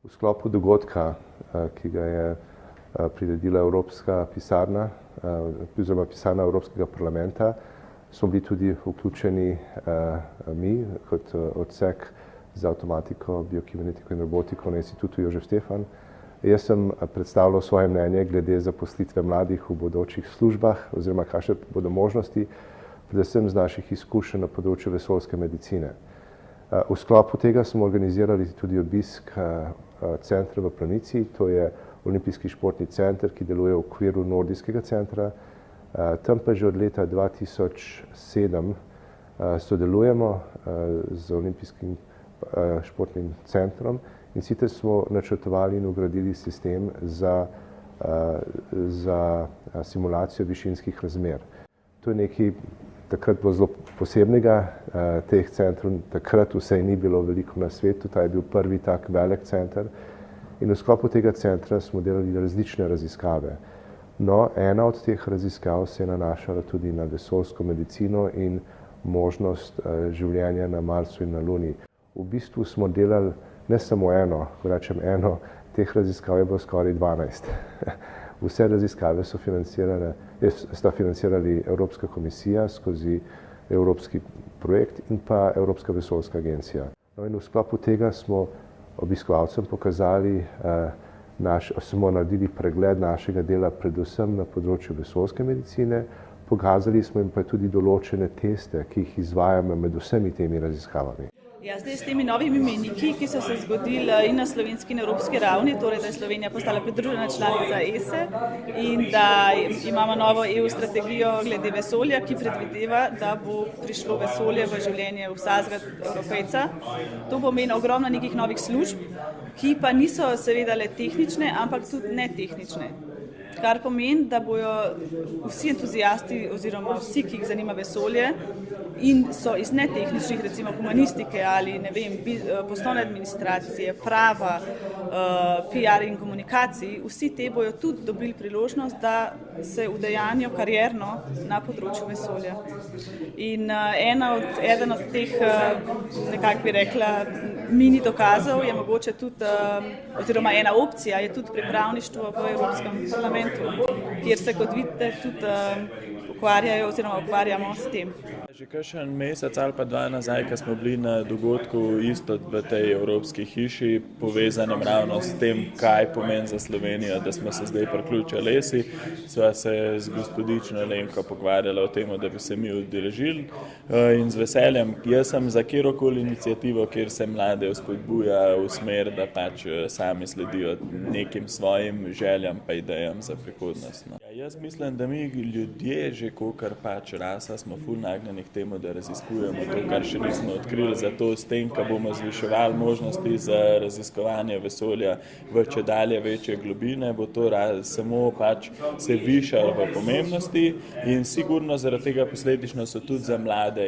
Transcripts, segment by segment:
V sklopu dogodka, ki ga je priredila Evropska pisarna, oziroma pisarna Evropskega parlamenta, smo bili tudi vključeni mi kot odsek za avtomatiko, biokibernetiko in robotiko na Institutu Jožef Stefan. Jaz sem predstavljal svoje mnenje glede zaposlitve mladih v bodočih službah oziroma kakšne bodo možnosti, predvsem z naših izkušenj na področju vesoljske medicine. V sklopu tega smo organizirali tudi obisk centra v Planici, to je Olimpijski športni center, ki deluje v okviru Nordijskega centra. Tam pa že od leta 2007 sodelujemo z Olimpijskim športnim centrom in sicer smo načrtovali in vgradili sistem za simulacijo višinskih razmer. To je nekaj takrat bilo zelo posebnega, teh centrov takrat vsaj ni bilo veliko na svetu, ta je bil prvi tak velik center in v sklopu tega centra smo delali različne raziskave. No, ena od teh raziskav se je nanašala tudi na vesoljsko medicino in možnost življenja na Marsu in na Luni. V bistvu smo delali ne samo eno, ko rečem eno, teh raziskav je bilo skoraj 12. Vse raziskave sta financirali Evropska komisija skozi evropski projekt in pa Evropska vesoljska agencija. No in v sklopu tega smo obiskovalcem pokazali, smo naredili pregled našega dela predvsem na področju vesoljske medicine, pokazali smo jim pa tudi določene teste, ki jih izvajamo med vsemi temi raziskavami. Ja, zdaj s temi novimi mejniki, ki so se zgodili in na slovenski in evropski ravni, torej da je Slovenija postala pridružena članica ESE in da imamo novo EU strategijo glede vesolja, ki predvideva, da bo prišlo vesolje v življenje vsakega Evropejca. To pomeni ogromno nekih novih služb, ki pa niso seveda le tehnične, ampak tudi netehnične. Kar pomeni, da bojo vsi entuzijasti oziroma vsi, ki jih zanima vesolje in so iz netehničnih, recimo humanistike ali ne vem, poslovne administracije, prava, PR in komunikacij, vsi te bojo tudi dobili priložnost, da se udejanijo karierno na področju vesolja. In eden od teh, nekako bi rekla, mini dokazov je mogoče tudi, oziroma ena opcija je tudi pripravništvo v Evropskem parlamentu, kjer se, kot vidite, tudi ukvarjamo s tem. Že kakšen mesec ali pa dva nazaj, ko smo bili na dogodku isto v tej Evropski hiši, povezanem ravno s tem, kaj pomeni za Slovenijo, da smo se zdaj priključili ESI, sva se z gospodično Lenko pogovarjala o tem, da bi se mi udeležili in z veseljem. Jaz sem za kjerokoli inicijativo, kjer se mlade vzpodbuja v smer, da pač sami sledijo nekim svojim željam pa idejam za prihodnost. No. Ja, jaz mislim, da mi ljudje, že kolikor pač rasa, smo ful nagnjeni k temu, da raziskujemo to, kar še nismo odkrili, zato s tem, ko bomo zviševali možnosti za raziskovanje vesolja v čedalje večje globine, bo to samo pač se višalo v pomembnosti in sigurno zaradi tega posledično so tudi za mlade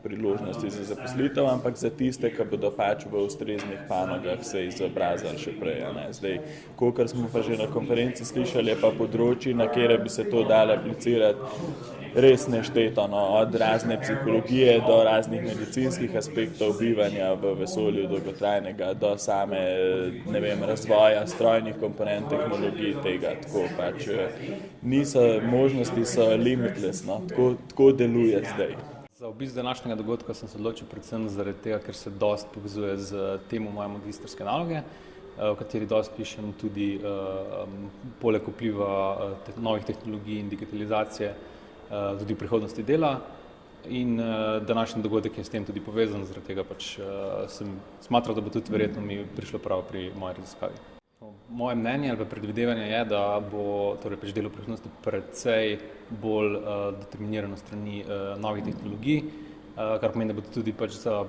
priložnosti za zaposlitev, ampak za tiste, ki bodo pač v ustreznih panogah se izobrazili še prej. Zdaj, kolikor smo pa že na konferenci slišali, je pa področji, na kjer bi se to dalo aplicirati, res nešteto, od razne psihologije do raznih medicinskih aspektov bivanja v vesolju dolgotrajnega do same, ne vem, razvoja strojnih komponent tehnologij tega, tako pač možnosti so limitless, tako deluje zdaj. Za obisk današnjega dogodka sem se odločil predvsem zaradi tega, ker se dosti povezuje z temo moje magistrske naloge, v kateri dosti pišem tudi poleg vpliva novih tehnologij in digitalizacije tudi v prihodnosti dela in današnji dogodek je s tem tudi povezan, zaradi tega pač sem smatral, da bo tudi verjetno mi prišlo prav pri moji raziskavi. Moje mnenje ali predvidevanje je, da bo torej pač delo v prihodnosti precej bolj determinirano strani novih tehnologij, kar pomeni, da bodo tudi pač za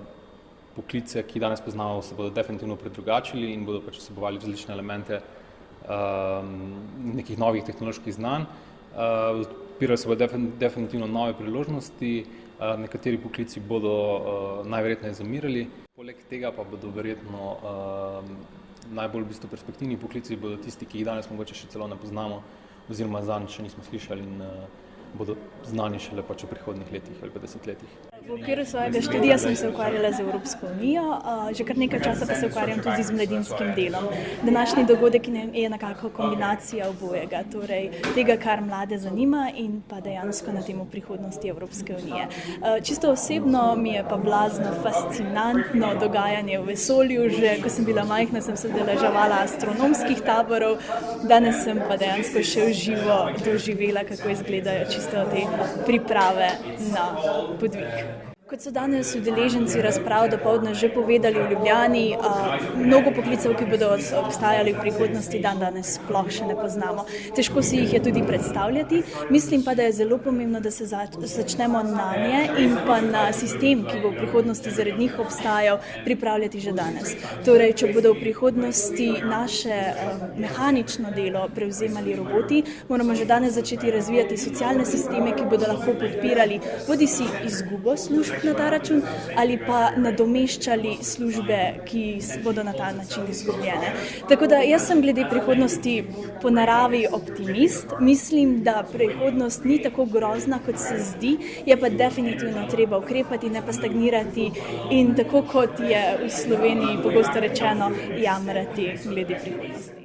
poklice, ki danes poznamo, se bodo definitivno predrugačili in bodo pač vsebovali različne elemente nekih novih tehnoloških znanj. Odpirajo se bodo definitivno nove priložnosti, nekateri poklici bodo najverjetneje zamirali, poleg tega pa bodo verjetno najbolj v bistvu perspektivni poklici bodo tisti, ki jih danes mogoče še celo ne poznamo oziroma zanj še nismo slišali in bodo znani šele pač v prihodnjih letih ali pa desetletjih. V okviru svojega študija sem se ukvarjala z Evropsko unijo, že kar nekaj časa pa se ukvarjam tudi z mladinskim delom. Današnji dogodek je nekako kombinacija obojega, torej tega, kar mlade zanima in pa dejansko na temo prihodnosti Evropske unije. Čisto osebno mi je pa blazno fascinantno dogajanje v vesolju. Že ko sem bila majhna, sem se udeleževala astronomskih taborov, danes sem pa dejansko še v živo doživela, kako izgledajo čisto te priprave na podvig. Kot so danes udeleženci razprav dopoldne že povedali v Ljubljani, mnogo poklicev, ki bodo obstajali v prihodnosti, danes sploh še ne poznamo. Težko si jih je tudi predstavljati. Mislim pa, da je zelo pomembno, da se začnemo na nje in pa na sistem, ki bo v prihodnosti zaradi njih obstajal, pripravljati že danes. Torej, če bodo v prihodnosti naše mehanično delo prevzemali roboti, moramo že danes začeti razvijati socialne sisteme, ki bodo lahko podpirali bodisi izgubo služb na ta račun ali pa nadomeščali službe, ki bodo na ta način izgubljene. Tako da jaz sem glede prihodnosti po naravi optimist. Mislim, da prihodnost ni tako grozna, kot se zdi, je pa definitivno treba ukrepati, ne pa stagnirati in tako kot je v Sloveniji pogosto rečeno, jamrati glede prihodnosti.